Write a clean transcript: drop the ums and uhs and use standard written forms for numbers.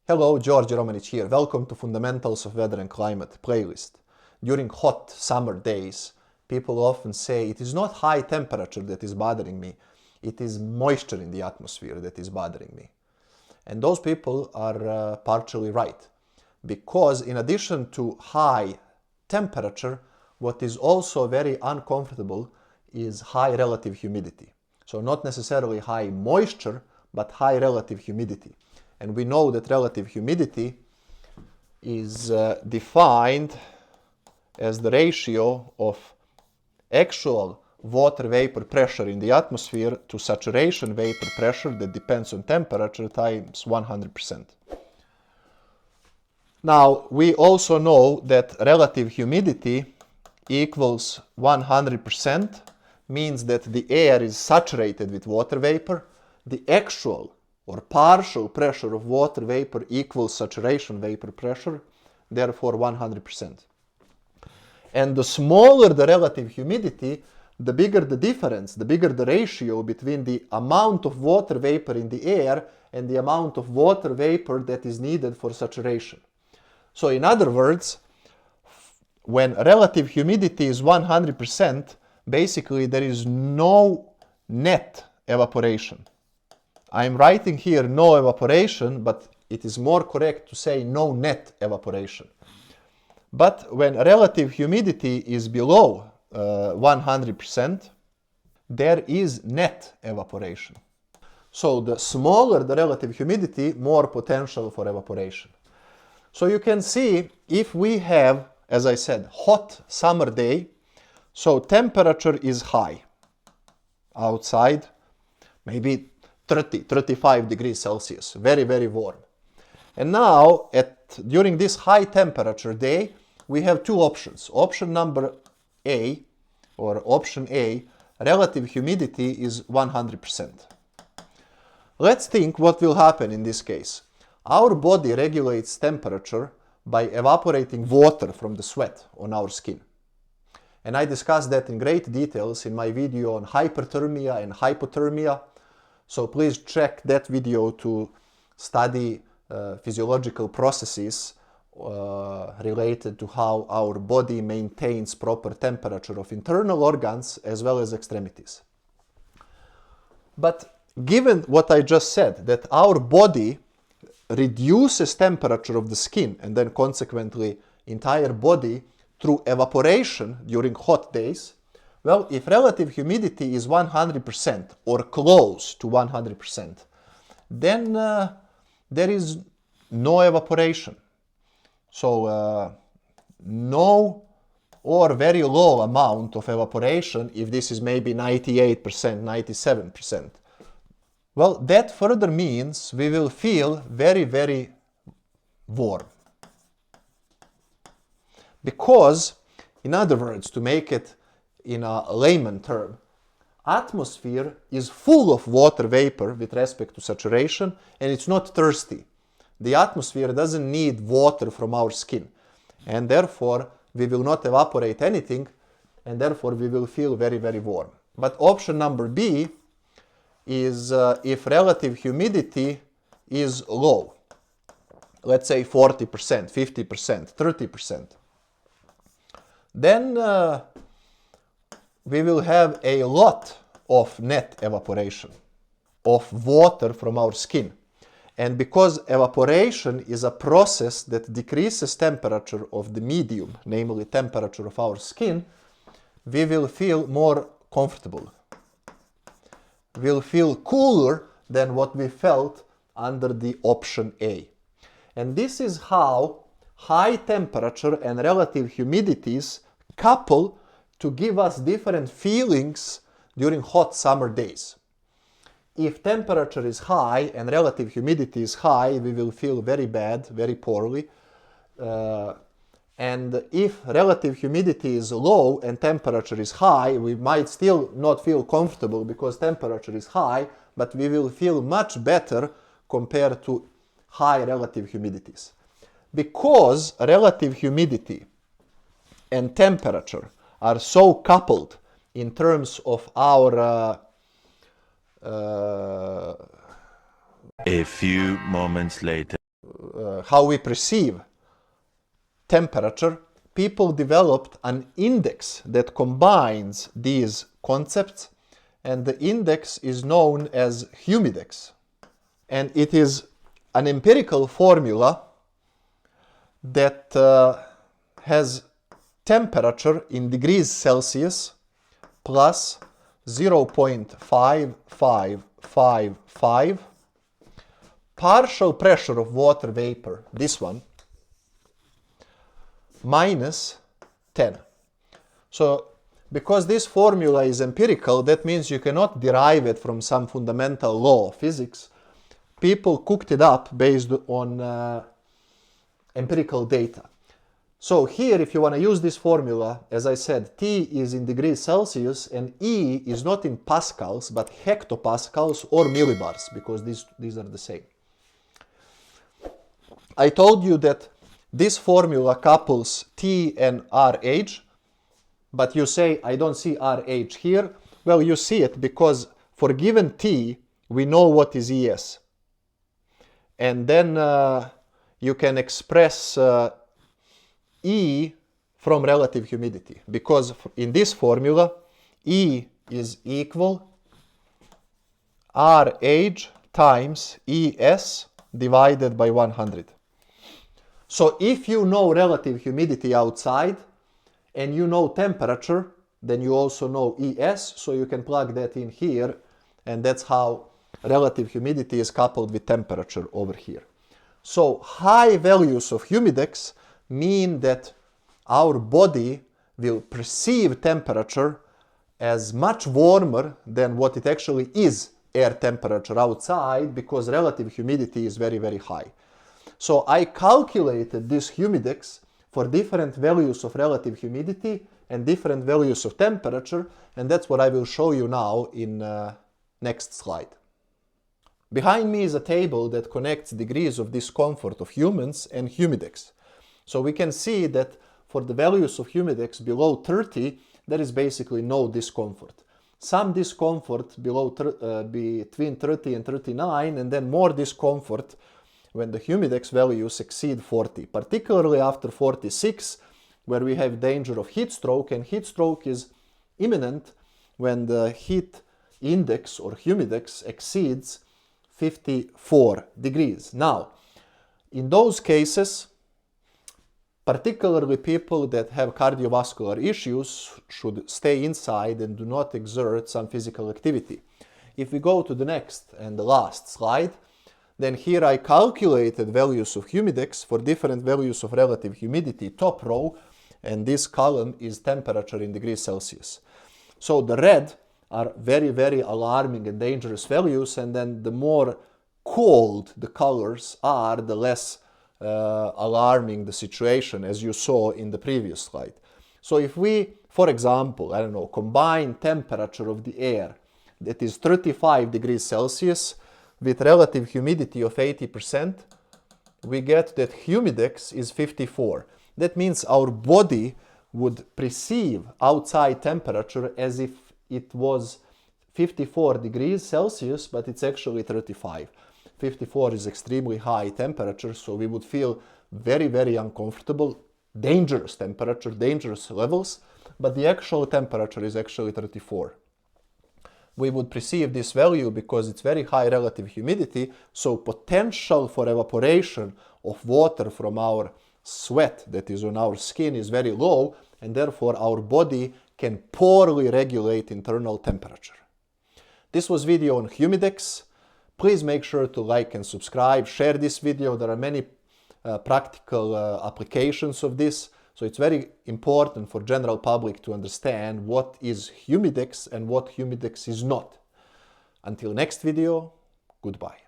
Hello, Djordje Romanic here. Welcome to Fundamentals of Weather and Climate playlist. During hot summer days, people often say it is not high temperature that is bothering me, it is moisture in the atmosphere that is bothering me. And those people are partially right, because in addition to high temperature, what is also very uncomfortable is high relative humidity. So not necessarily high moisture, but high relative humidity. And we know that relative humidity is defined as the ratio of actual water vapor pressure in the atmosphere to saturation vapor pressure that depends on temperature times 100%. Now, we also know that relative humidity equals 100% means that the air is saturated with water vapor. The actual or partial pressure of water vapor equals saturation vapor pressure, therefore 100%. And the smaller the relative humidity, the bigger the difference, the bigger the ratio between the amount of water vapor in the air and the amount of water vapor that is needed for saturation. So in other words, when relative humidity is 100%, basically there is no net evaporation. I'm writing here no evaporation, but it is more correct to say no net evaporation. But when relative humidity is below 100%, there is net evaporation. So the smaller the relative humidity, more potential for evaporation. So you can see if we have, as I said, hot summer day, so temperature is high outside, maybe 30-35 degrees Celsius, very, very warm. And now, during this high temperature day, we have two options. Option number A, or option A, relative humidity is 100%. Let's think what will happen in this case. Our body regulates temperature by evaporating water from the sweat on our skin. And I discussed that in great details in my video on hyperthermia and hypothermia. So please check that video to study physiological processes related to how our body maintains proper temperature of internal organs as well as extremities. But given what I just said, that our body reduces temperature of the skin and then consequently entire body through evaporation during hot days, well, if relative humidity is 100% or close to 100%, then there is no evaporation. So no or very low amount of evaporation if this is maybe 98%, 97%. Well, that further means we will feel very, very warm. Because, in other words, to make it in a layman term, atmosphere is full of water vapor with respect to saturation, and it's not thirsty. The atmosphere doesn't need water from our skin, and therefore we will not evaporate anything, and therefore we will feel very, very warm. But option number B is if relative humidity is low, let's say 40%, 50%, 30%, then we will have a lot of net evaporation of water from our skin. And because evaporation is a process that decreases temperature of the medium, namely temperature of our skin, we will feel more comfortable. We'll feel cooler than what we felt under the option A. And this is how high temperature and relative humidities couple to give us different feelings during hot summer days. If temperature is high and relative humidity is high, we will feel very bad, very poorly. And if relative humidity is low and temperature is high, we might still not feel comfortable because temperature is high, but we will feel much better compared to high relative humidities. Because relative humidity and temperature are so coupled in terms of our a few moments later. how we perceive temperature, people developed an index that combines these concepts, and the index is known as Humidex. And it is an empirical formula that has temperature in degrees Celsius plus 0.5555, partial pressure of water vapor, this one, minus 10. So because this formula is empirical, that means you cannot derive it from some fundamental law of physics. People cooked it up based on empirical data. So here, if you want to use this formula, as I said, T is in degrees Celsius and E is not in pascals, but hectopascals or millibars, because these are the same. I told you that this formula couples T and RH, but you say, I don't see RH here. Well, you see it because for given T, we know what is ES. And then you can express E from relative humidity, because in this formula, E is equal RH times ES divided by 100. So if you know relative humidity outside and you know temperature, then you also know ES, so you can plug that in here, and that's how relative humidity is coupled with temperature over here. So high values of Humidex mean that our body will perceive temperature as much warmer than what it actually is, air temperature outside, because relative humidity is very, very high. So I calculated this Humidex for different values of relative humidity and different values of temperature, and that's what I will show you now in next slide. Behind me is a table that connects degrees of discomfort of humans and Humidex. So we can see that for the values of Humidex below 30, there is basically no discomfort. Some discomfort below between 30 and 39, and then more discomfort when the Humidex values exceed 40, particularly after 46, where we have danger of heat stroke, and heat stroke is imminent when the heat index or Humidex exceeds 54 degrees. Now, in those cases, particularly people that have cardiovascular issues should stay inside and do not exert some physical activity. If we go to the next and the last slide, then here I calculated values of Humidex for different values of relative humidity, top row, and this column is temperature in degrees Celsius. So the red are very, very alarming and dangerous values, and then the more cold the colors are, the less alarming the situation, as you saw in the previous slide. So if we, for example, I don't know, combine temperature of the air that is 35 degrees Celsius with relative humidity of 80%, we get that Humidex is 54. That means our body would perceive outside temperature as if it was 54 degrees Celsius, but it's actually 35. 54 is extremely high temperature, so we would feel very, very uncomfortable, dangerous temperature, dangerous levels, but the actual temperature is actually 34. We would perceive this value because it's very high relative humidity, so potential for evaporation of water from our sweat that is on our skin is very low, and therefore our body can poorly regulate internal temperature. This was video on Humidex. Please make sure to like and subscribe, share this video. There are many practical applications of this, so it's very important for general public to understand what is Humidex and what Humidex is not. Until next video, goodbye.